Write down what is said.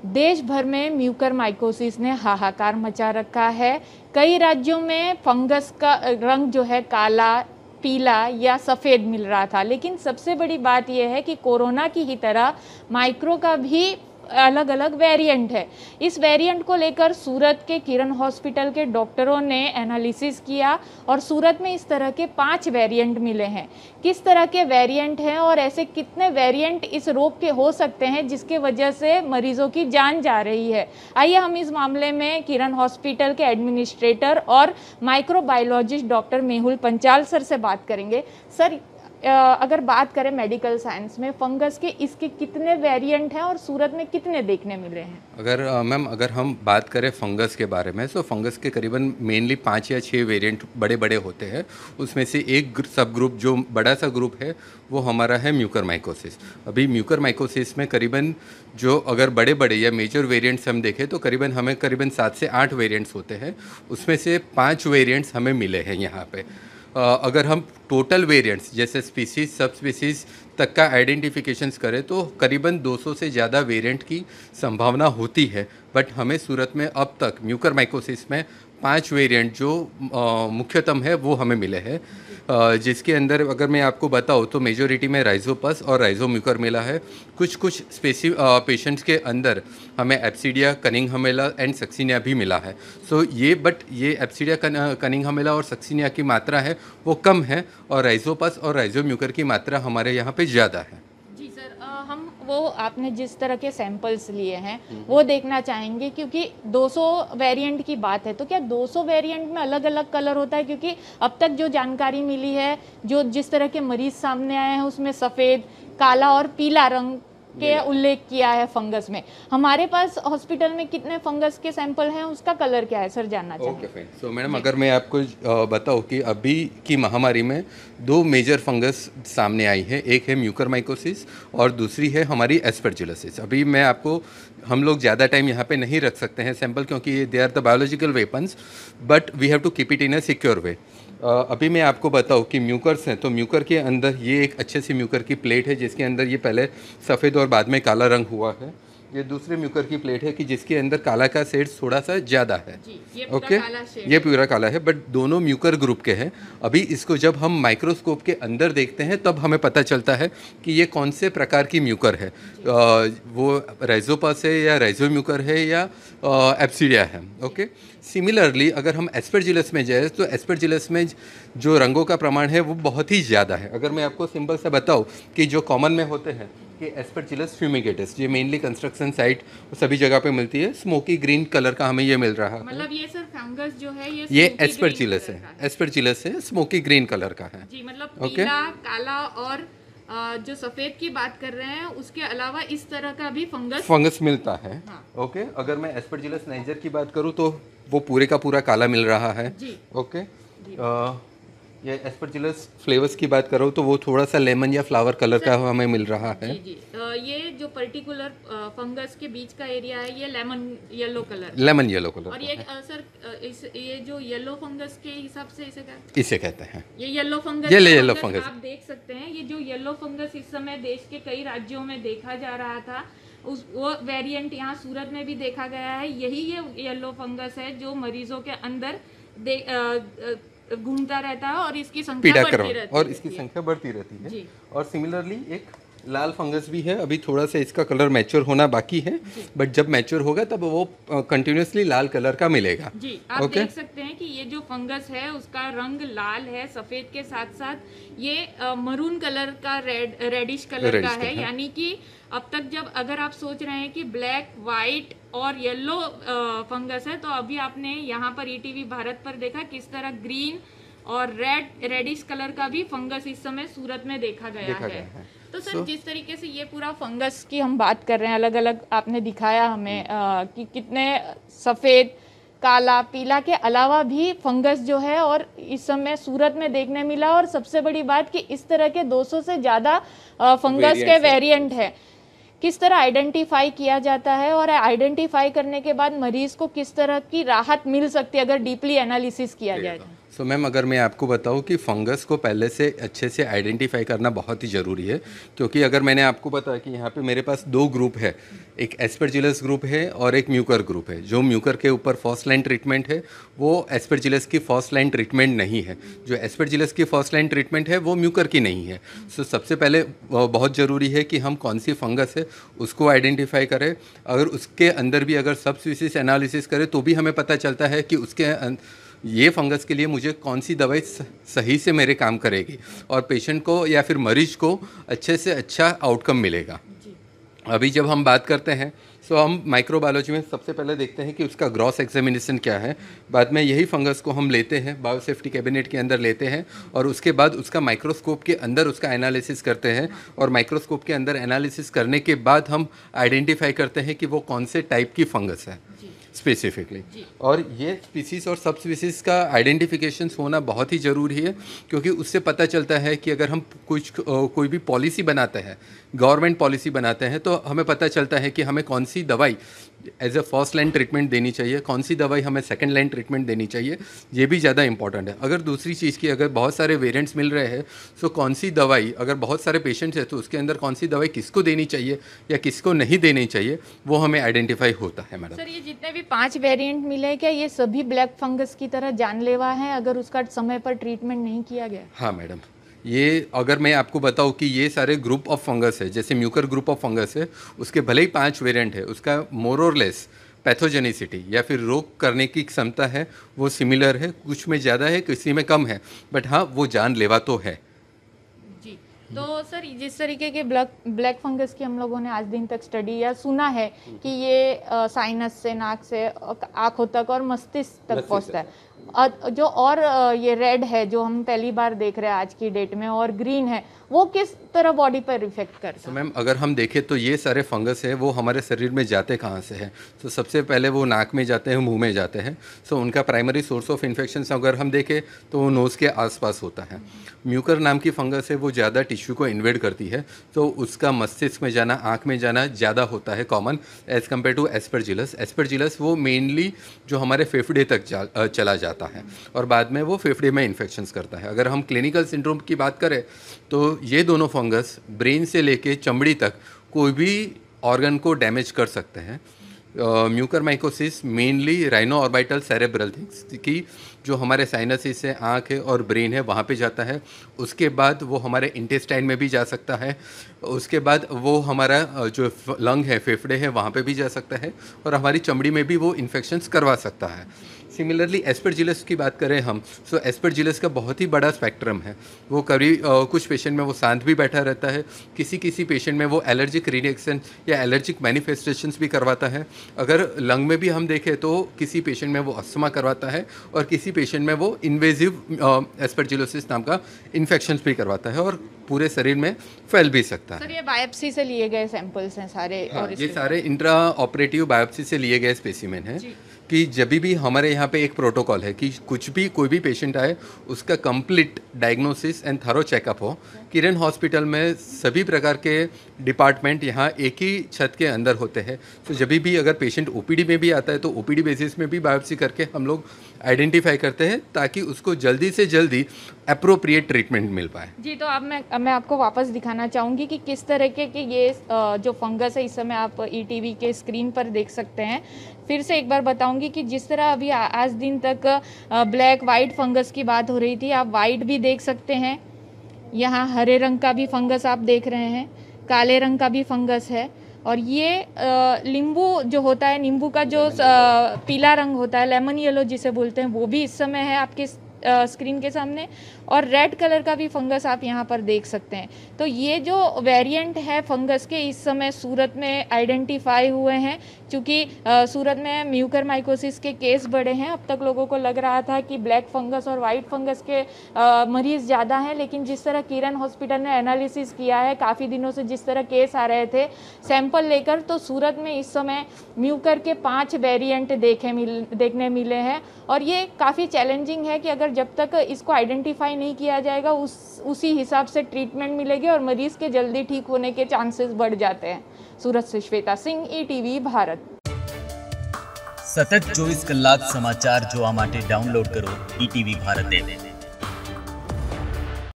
देश भर में म्यूकरमाइकोसिस ने हाहाकार मचा रखा है। कई राज्यों में फंगस का रंग जो है काला, पीला या सफ़ेद मिल रहा था, लेकिन सबसे बड़ी बात यह है कि कोरोना की ही तरह माइक्रो का भी अलग अलग वेरिएंट है। इस वेरिएंट को लेकर सूरत के किरण हॉस्पिटल के डॉक्टरों ने एनालिसिस किया और सूरत में इस तरह के 5 वेरिएंट मिले हैं। किस तरह के वेरिएंट हैं और ऐसे कितने वेरिएंट इस रोग के हो सकते हैं जिसके वजह से मरीजों की जान जा रही है, आइए हम इस मामले में किरण हॉस्पिटल के एडमिनिस्ट्रेटर और microbiologist doctor Mehul Panchal sir से बात करेंगे। सर, अगर बात करें मेडिकल साइंस में फंगस के, इसके कितने वेरिएंट हैं और सूरत में कितने देखने मिले हैं? अगर हम बात करें फंगस के बारे में, तो फंगस के करीबन मेनली 5 या 6 वेरिएंट बड़े बड़े होते हैं। उसमें से एक सब ग्रुप जो बड़ा सा ग्रुप है वो हमारा है म्यूकरमाइकोसिस। अभी म्यूकरमाइकोसिस में करीबन जो अगर बड़े बड़े या मेजर वेरिएंट्स हम देखें तो हमें करीबन 7 से 8 वेरिएंट्स होते हैं। उसमें से 5 वेरिएंट्स हमें मिले हैं यहाँ पे। अगर हम टोटल वेरिएंट्स जैसे स्पीसीज, सब स्पीसीज तक का आइडेंटिफिकेशंस करें तो करीबन 200 से ज़्यादा वेरिएंट की संभावना होती है। बट हमें सूरत में अब तक म्यूकरमाइकोसिस में 5 वेरिएंट जो मुख्यतम है वो हमें मिले हैं, जिसके अंदर अगर मैं आपको बताऊँ तो मेजोरिटी में राइजोपस और राइजोम्यूकर मिला है। कुछ पेशेंट्स के अंदर हमें एब्सिडिया, कनिंघमेला एंड सक्सिनिया भी मिला है। सो ये एब्सिडिया, कनिंघमेला और सक्सिनिया की मात्रा है वो कम है और राइजोपस और राइजोम्यूकर की मात्रा हमारे यहाँ पे ज़्यादा है। जी सर, हम वो आपने जिस तरह के सैंपल्स लिए हैं वो देखना चाहेंगे, क्योंकि 200 वेरिएंट की बात है तो क्या 200 वेरिएंट में अलग अलग कलर होता है? क्योंकि अब तक जो जानकारी मिली है, जो जिस तरह के मरीज सामने आए हैं उसमें सफ़ेद, काला और पीला रंग के उल्लेख किया है फंगस में। हमारे पास हॉस्पिटल में कितने फंगस के सैंपल हैं, उसका कलर क्या है सर, जानना चाहिए। ओके, सो मैडम अगर मैं आपको बताऊं कि अभी की महामारी में 2 मेजर फंगस सामने आई है। एक है म्यूकरमाइकोसिस और दूसरी है हमारी एस्परजिलोसिस। अभी हम लोग ज़्यादा टाइम यहाँ पे नहीं रख सकते हैं सैंपल, क्योंकि they are the biological weapons, but we have to keep it in a secure way. अभी मैं आपको बताऊं कि म्यूकर्स हैं तो म्यूकर के अंदर ये एक अच्छे से म्यूकर की प्लेट है जिसके अंदर ये पहले सफ़ेद और बाद में काला रंग हुआ है। ये दूसरे म्यूकर की प्लेट है कि जिसके अंदर काला का शेड थोड़ा सा ज़्यादा है। ओके, ये पूरा काला है, बट दोनों म्यूकर ग्रुप के हैं। अभी इसको जब हम माइक्रोस्कोप के अंदर देखते हैं तब हमें पता चलता है कि ये कौन से प्रकार की म्यूकर है। वो राइजोपस है या राइजोम्यूकर है या एब्सिडिया है। ओके, सिमिलरली अगर हम एस्परजिलस में जाए तो एस्परजिलस में जो रंगों का प्रमाण है वो बहुत ही ज़्यादा है। अगर मैं आपको सिंपल से बताऊँ कि जो कॉमन में होते हैं कि एस्परजिलस फ्यूमिगेटस, ये मेनली कंस्ट्रक्शन साइट सभी जगह पे मिलती है। स्मोकी ग्रीन कलर का हमें ये मिल रहा है। मतलब ये सर फंगस जो है ये एस्परजिलस है, एस्परजिलस है, स्मोकी ग्रीन कलर का है। जी, मतलब पीला, काला और जो सफेद की बात कर रहे हैं उसके अलावा इस तरह का भी फंगस मिलता है। हाँ। ओके, अगर मैं एस्परजिलस नाइजर की बात करूँ तो वो पूरे का पूरा काला मिल रहा है। जी। ओके, ये एस्परजिलस फ्लेवर्स की बात करो तो वो थोड़ा सा लेमन या फ्लावर कलर का हमें मिल रहा है। जी, ये जो पर्टिकुलर फंगस के बीच का एरिया है ये लेमन येलो कलर और ये सर ये जो येलो फंगस के हिसाब से इसे कहते हैं ये येलो फंगस। आप देख सकते हैं ये जो येलो फंगस इस समय देश के कई राज्यों में देखा जा रहा था, वो वेरिएंट यहाँ सूरत में भी देखा गया है। यही ये येलो फंगस है जो मरीजों के अंदर घूमता रहता है और इसकी संख्या बढ़ती रहती है। और सिमिलरली एक लाल फंगस भी है, अभी थोड़ा सा इसका कलर मैच्योर होना बाकी है, बट जब मैच्योर होगा तब वो कंटिन्यूसली लाल कलर का मिलेगा। जी, आप देख सकते हैं कि ये जो फंगस है उसका रंग लाल है, सफेद के साथ साथ ये मरून कलर का रेडिश कलर का है। यानी कि अब तक जब अगर आप सोच रहे हैं कि ब्लैक, वाइट और येलो फंगस है, तो अभी आपने यहाँ पर ईटीवी भारत पर देखा किस तरह ग्रीन और रेडिश कलर का भी फंगस इस समय सूरत में देखा गया है। तो सर जिस तरीके से ये पूरा फंगस की हम बात कर रहे हैं, अलग अलग आपने दिखाया हमें कि कितने सफ़ेद, काला, पीला के अलावा भी फंगस जो है और इस समय सूरत में देखने मिला। और सबसे बड़ी बात कि इस तरह के 200 से ज़्यादा फंगस के वेरिएंट है। किस तरह आइडेंटिफाई किया जाता है और आइडेंटिफाई करने के बाद मरीज को किस तरह की राहत मिल सकती है अगर डीपली एनालिसिस किया जाए? सो मैम, अगर मैं आपको बताऊं कि फंगस को पहले से अच्छे से आइडेंटिफाई करना बहुत ही ज़रूरी है, क्योंकि अगर मैंने आपको बताया कि यहाँ पे मेरे पास दो ग्रुप है, एक एस्परजिलस ग्रुप है और एक म्यूकर ग्रुप है। जो म्यूकर के ऊपर फर्स्ट लाइन ट्रीटमेंट है वो एस्परजिलस की फर्स्ट लाइन ट्रीटमेंट नहीं है, जो एस्परजिलस की फर्स्ट लाइन ट्रीटमेंट है वो म्यूकर की नहीं है। सो सबसे पहले बहुत ज़रूरी है कि हम कौन सी फंगस है उसको आइडेंटिफाई करें। अगर उसके अंदर भी अगर सब स्पीसीज एनालिसिस करें तो भी हमें पता चलता है कि उसके ये फंगस के लिए मुझे कौन सी दवाई सही से मेरे काम करेगी और पेशेंट को या फिर मरीज को अच्छे से अच्छा आउटकम मिलेगा। अभी जब हम बात करते हैं तो हम माइक्रोबायोलॉजी में सबसे पहले देखते हैं कि उसका ग्रॉस एग्जामिनेशन क्या है। बाद में यही फंगस को हम लेते हैं, बायोसेफ्टी कैबिनेट के अंदर लेते हैं और उसके बाद उसका माइक्रोस्कोप के अंदर उसका एनालिसिस करते हैं और माइक्रोस्कोप के अंदर एनालिसिस करने के बाद हम आइडेंटिफाई करते हैं कि वो कौन से टाइप की फंगस है स्पेसिफिकली। और ये स्पीसीज़ और सब स्पीसीज़ का आइडेंटिफिकेशन होना बहुत ही ज़रूरी है, क्योंकि उससे पता चलता है कि अगर हम कोई भी पॉलिसी बनाते हैं, गवर्नमेंट पॉलिसी बनाते हैं, तो हमें पता चलता है कि हमें कौन सी दवाई as a first line treatment देनी चाहिए, कौन सी दवाई हमें सेकंड लाइन ट्रीटमेंट देनी चाहिए। ये भी ज़्यादा इंपॉर्टेंट है। अगर दूसरी चीज़ की अगर बहुत सारे वेरिएंट्स मिल रहे हैं तो कौन सी दवाई, अगर बहुत सारे पेशेंट्स हैं तो उसके अंदर कौन सी दवाई किसको देनी चाहिए या किसको नहीं देनी चाहिए, वो हमें आइडेंटिफाई होता है। मैडम सर, ये जितने भी 5 वेरिएंट मिले, क्या ये सभी ब्लैक फंगस की तरह जानलेवा हैं अगर उसका समय पर ट्रीटमेंट नहीं किया गया? हाँ मैडम, ये अगर मैं आपको बताऊं कि ये सारे ग्रुप ऑफ फंगस है, जैसे म्यूकर ग्रुप ऑफ फंगस है, उसके भले ही 5 वेरिएंट है, उसका मोर और लेस पैथोजेनिसिटी या फिर रोग करने की क्षमता है वो सिमिलर है, कुछ में ज़्यादा है किसी में कम है, बट हाँ वो जानलेवा तो है। जी, तो सर जिस तरीके के ब्लैक फंगस की हम लोगों ने आज दिन तक स्टडी या सुना है कि ये साइनस से, नाक से, आँखों तक और मस्तिष्क तक पहुँचता है, जो और ये रेड है जो हम पहली बार देख रहे हैं आज की डेट में, और ग्रीन है, वो किस तरह बॉडी पर इफेक्ट करता है? तो मैम, अगर हम देखें तो ये सारे फंगस है वो हमारे शरीर में जाते कहाँ से हैं? तो सबसे पहले वो नाक में जाते हैं, मुंह में जाते हैं। सो उनका प्राइमरी सोर्स ऑफ इन्फेक्शन अगर हम देखें तो वो नोज़ के आसपास होता है। म्यूकर नाम की फंगस है वो ज़्यादा टिश्यू को इन्वेड करती है, तो उसका मस्तिष्क में जाना, आँख में जाना ज़्यादा होता है common as compare to Aspergillus. Aspergillus वो मेनली जो हमारे फेफड़े तक चला जाता है और बाद में वो फेफड़े में इन्फेक्शंस करता है। अगर हम क्लिनिकल सिंड्रोम की बात करें तो ये दोनों फंगस ब्रेन से लेके चमड़ी तक कोई भी ऑर्गन को डैमेज कर सकते हैं। Mucor mycosis mainly rhino orbital cerebral things की जो हमारे साइनसिस से आँख है और ब्रेन है वहाँ पे जाता है। उसके बाद वो हमारे इंटेस्टाइन में भी जा सकता है, उसके बाद वो हमारा जो लंग है, फेफड़े हैं, वहाँ पे भी जा सकता है और हमारी चमड़ी में भी वो इन्फेक्शंस करवा सकता है। सिमिलरली एस्परजिलस की बात करें हम, सो एस्परजिलस का बहुत ही बड़ा स्पेक्ट्रम है। वो कभी कुछ पेशेंट में वो शांत भी बैठा रहता है, किसी पेशेंट में वो एलर्जिक रिएक्शन या एलर्जिक मैनिफेस्टेशंस भी करवाता है। अगर लंग में भी हम देखें तो किसी पेशेंट में वो अस्थमा करवाता है और किसी पेशेंट में वो इन्वेजिव एस्परजिलोसिस नाम का इन्फेक्शन भी करवाता है और पूरे शरीर में फैल भी सकता है। सर, ये बायोप्सी से लिए गए सैंपल्स हैं सारे? हाँ, और ये सारे इंट्रा ऑपरेटिव बायोप्सी से लिए गए स्पेसिमेन हैं कि जब भी हमारे यहाँ पे एक प्रोटोकॉल है कि कोई भी पेशेंट आए उसका complete diagnosis and thorough checkup हो। किरण हॉस्पिटल में सभी प्रकार के डिपार्टमेंट यहाँ एक ही छत के अंदर होते हैं, तो जब भी अगर पेशेंट ओपीडी में भी आता है तो ओपीडी बेसिस में भी बायोप्सी करके हम लोग आइडेंटिफाई करते हैं ताकि उसको जल्दी से जल्दी अप्रोप्रिएट ट्रीटमेंट मिल पाए। जी, तो अब मैं आपको वापस दिखाना चाहूँगी कि किस तरह के ये जो फंगस है इस समय आप ईटीवी के स्क्रीन पर देख सकते हैं। फिर से एक बार बताऊंगी कि जिस तरह अभी आज दिन तक ब्लैक वाइट फंगस की बात हो रही थी, आप वाइट भी देख सकते हैं, यहाँ हरे रंग का भी फंगस आप देख रहे हैं, काले रंग का भी फंगस है, और ये नींबू जो होता है, नींबू का जो पीला रंग होता है, लेमन येलो जिसे बोलते हैं, वो भी इस समय है आपके स्क्रीन के सामने, और रेड कलर का भी फंगस आप यहाँ पर देख सकते हैं। तो ये जो वेरिएंट है फंगस के इस समय सूरत में आइडेंटिफाई हुए हैं, क्योंकि सूरत में म्यूकर माइकोसिस के केस बढ़े हैं। अब तक लोगों को लग रहा था कि ब्लैक फंगस और वाइट फंगस के मरीज़ ज़्यादा हैं, लेकिन जिस तरह किरण हॉस्पिटल ने एनालिसिस किया है, काफ़ी दिनों से जिस तरह केस आ रहे थे सैंपल लेकर, तो सूरत में इस समय म्यूकर के 5 वेरिएंट देखने मिले हैं। और ये काफ़ी चैलेंजिंग है कि अगर जब तक इसको आइडेंटिफाई नहीं किया जाएगा उसी हिसाब से ट्रीटमेंट मिलेगी और मरीज़ के जल्दी ठीक होने के चांसेस बढ़ जाते हैं। सूरत से श्वेता सिंह, ईटीवी भारत। સતત 24 કલાક સમાચાર જોવા માટે ડાઉનલોડ કરો ઈટીવી ભારત એપ।